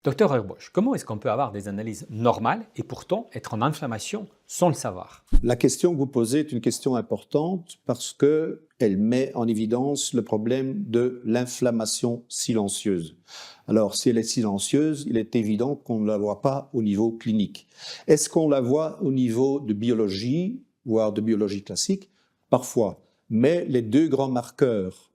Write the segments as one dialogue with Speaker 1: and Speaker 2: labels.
Speaker 1: Docteur Herbosch, comment est-ce qu'on peut avoir des analyses normales et pourtant être en inflammation sans le savoir?
Speaker 2: La question que vous posez est une question importante parce qu'elle met en évidence le problème de l'inflammation silencieuse. Alors, si elle est silencieuse, il est évident qu'on ne la voit pas au niveau clinique. Est-ce qu'on la voit au niveau de biologie, voire de biologie classique? Parfois. Mais les deux grands marqueurs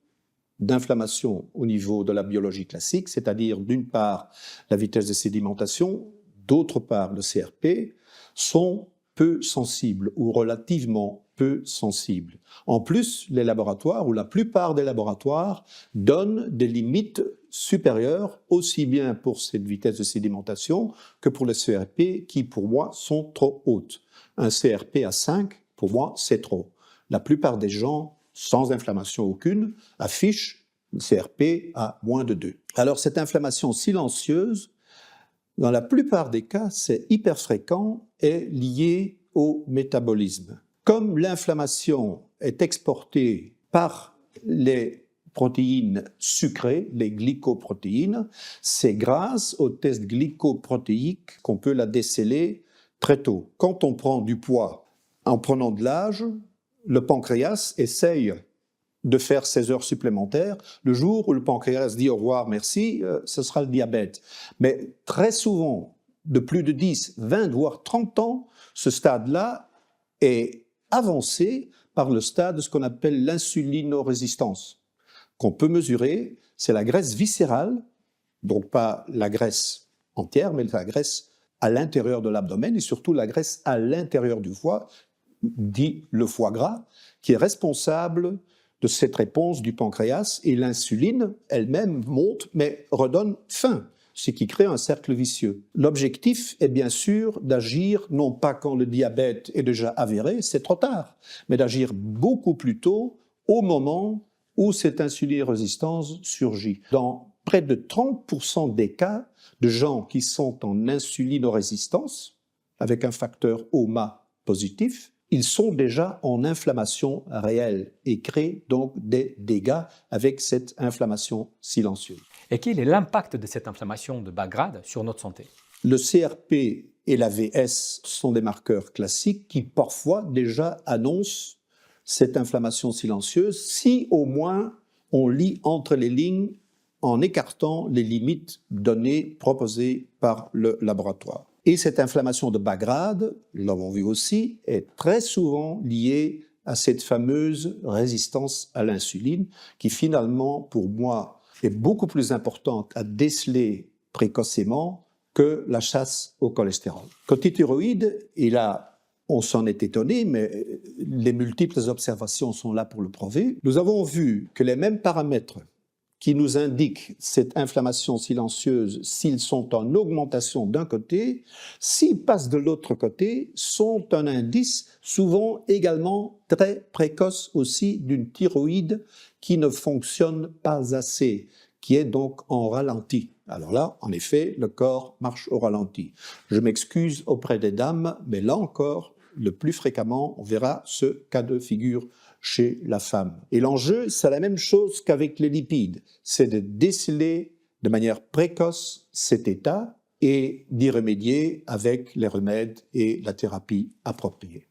Speaker 2: d'inflammation au niveau de la biologie classique, c'est-à-dire d'une part la vitesse de sédimentation, d'autre part le CRP, sont peu sensibles ou relativement peu sensibles. En plus, les laboratoires, ou la plupart des laboratoires, donnent des limites supérieures, aussi bien pour cette vitesse de sédimentation que pour le CRP, qui pour moi sont trop hautes. Un CRP à 5, pour moi, c'est trop. La plupart des gens sans inflammation aucune, affiche le CRP à moins de 2. Alors cette inflammation silencieuse, dans la plupart des cas, c'est hyper fréquent, est liée au métabolisme. Comme l'inflammation est exportée par les protéines sucrées, les glycoprotéines, c'est grâce au test glycoprotéique qu'on peut la déceler très tôt. Quand on prend du poids en prenant de l'âge, le pancréas essaye de faire 16 heures supplémentaires. Le jour où le pancréas dit au revoir, merci, ce sera le diabète. Mais très souvent, de plus de 10, 20, voire 30 ans, ce stade-là est avancé par le stade de ce qu'on appelle l'insulinorésistance, qu'on peut mesurer. C'est la graisse viscérale, donc pas la graisse entière, mais la graisse à l'intérieur de l'abdomen et surtout la graisse à l'intérieur du foie, dit le foie gras, qui est responsable de cette réponse du pancréas, et l'insuline elle-même monte mais redonne faim, ce qui crée un cercle vicieux. L'objectif est bien sûr d'agir non pas quand le diabète est déjà avéré, c'est trop tard, mais d'agir beaucoup plus tôt au moment où cette insulinorésistance surgit. Dans près de 30% des cas de gens qui sont en insulinorésistance, avec un facteur OMA positif, ils sont déjà en inflammation réelle et créent donc des dégâts avec cette inflammation silencieuse.
Speaker 1: Et quel est l'impact de cette inflammation de bas grade sur notre santé?
Speaker 2: Le CRP et la VS sont des marqueurs classiques qui parfois déjà annoncent cette inflammation silencieuse si au moins on lit entre les lignes en écartant les limites données proposées par le laboratoire. Et cette inflammation de bas grade, nous l'avons vu aussi, est très souvent liée à cette fameuse résistance à l'insuline qui finalement, pour moi, est beaucoup plus importante à déceler précocement que la chasse au cholestérol. Côté thyroïde, et là, on s'en est étonné, mais les multiples observations sont là pour le prouver, nous avons vu que les mêmes paramètres qui nous indiquent cette inflammation silencieuse, s'ils sont en augmentation d'un côté, s'ils passent de l'autre côté, sont un indice souvent également très précoce aussi d'une thyroïde qui ne fonctionne pas assez, qui est donc en ralenti. Alors là, en effet, le corps marche au ralenti. Je m'excuse auprès des dames, mais là encore, le plus fréquemment, on verra ce cas de figure chez la femme. Et l'enjeu, c'est la même chose qu'avec les lipides, c'est de déceler de manière précoce cet état et d'y remédier avec les remèdes et la thérapie appropriée.